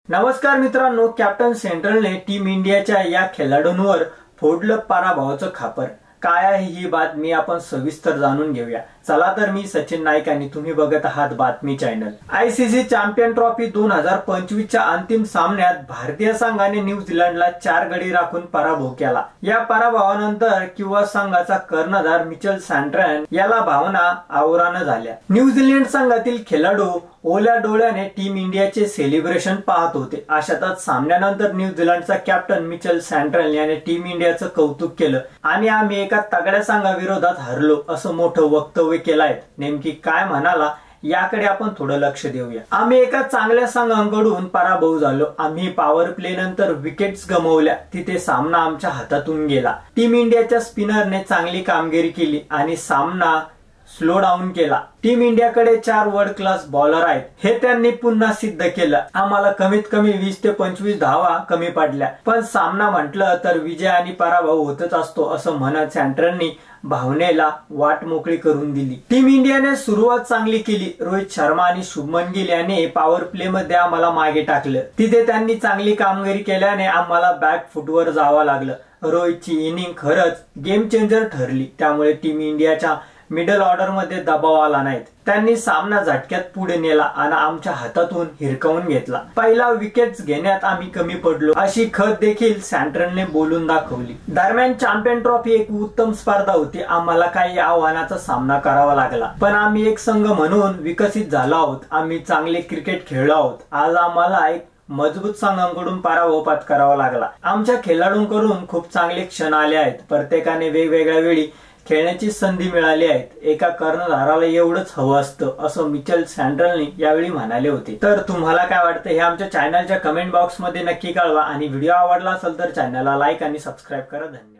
नमस्कार मित्रांनो, captain सेंट्रलने team इंडियाच्या या खेळाडूंवर फोडलं पराभवाचं खापर। काय आहे ही बातमी आपण सविस्तर जाणून घेऊया। चला तर मी सचिन नाईक आणि तुम्ही बघत आहात बातमी चॅनल। आयसीसी चॅम्पियन ट्रॉफी 2025 च्या अंतिम सामन्यात भारतीय संघाने न्यूझीलंडला 4 गडी राखून पराभव केला। या पराभवानंतर किंवा संघाचा कर्णधार मिचेल सँट्नर याला भावना आवरानं झाल्या। न्यूझीलंड संघातील खेळाडू ओल्या डोळ्याने टीम इंडियाचे सेलिब्रेशन पाहत होते। अशातच सामन्यानंतर न्यूझीलंडचा कॅप्टन मिचेल सँट्नर याने टीम इंडियाचं कौतुक केलं आणि आम्ही एका तगड्या संघाविरोधात हरलो असं मोठं वक्तव्य केलंय। नेमकी काय म्हणाला याकडे आपण थोडं लक्ष देऊया। आम्ही एका चांगल्या संघाकडून पराभव झालो। आम्ही पॉवर प्ले नंतर विकेट्स गमावल्या, तिथे सामना आमच्या हातातून गेला। टीम इंडियाच्या स्पिनरने चांगली कामगिरी केली आणि सामना स्लो डाऊन केला। टीम इंडियाकडे 4 वर्ल्ड क्लास बॉलर आहेत, हे त्यांनी पुन्हा सिद्ध केलं। आम्हाला कमीत कमी 20 ते 25 धावा कमी पडल्या, पण सामना म्हटलं तर विजय आणि पराभव होतच असतो असं म्हणत सँट्नरनी भावनेला वाट मोकळी करून दिली। टीम इंडियाने सुरुवात चांगली केली। रोहित शर्मा आणि शुभमन गिल याने पॉवर प्ले मध्ये आम्हाला मागे टाकलं, तिथे त्यांनी चांगली कामगिरी केल्याने आम्हाला बॅक फुटवर जावं लागलं। रोहितची इनिंग खरंच गेम चेंजर ठरली, त्यामुळे टीम इंडियाच्या मिडल ऑर्डर मध्ये दबाव आला नाही। त्यांनी सामना झटक्यात पुढे नेला आणि आमच्या हातातून हिरकावून घेतला। पहिला विकेट्स घेण्यात आम्ही कमी पडलो अशी खत देखील सँट्नरने बोलून दाखवली। दरम्यान चॅम्पियन ट्रॉफी एक उत्तम स्पर्धा होती। आम्हाला काही आव्हानाचा सामना करावा लागला, पण आम्ही एक संघ म्हणून विकसित झालो आहोत। आम्ही चांगले क्रिकेट खेळलो आहोत। आज आम्हाला एक मजबूत संघांकडून पराभव पत्करावा लागला। आमच्या खेळाडूंकडून खूप चांगले क्षण आले आहेत। प्रत्येकाने वेगवेगळ्या वेळी खेळण्याची संधी मिळाली आहे। एका कर्णधाराला एवढंच हवं असतं असं मिचेल सँट्नर यावेळी म्हणाले होते। तर तुम्हाला काय वाटतं हे आमच्या चॅनलच्या कमेंट बॉक्स मध्ये नक्की कळवा आणि व्हिडिओ आवडला असेल तर चॅनलला लाईक आणि सबस्क्राईब करा। धन्यवाद।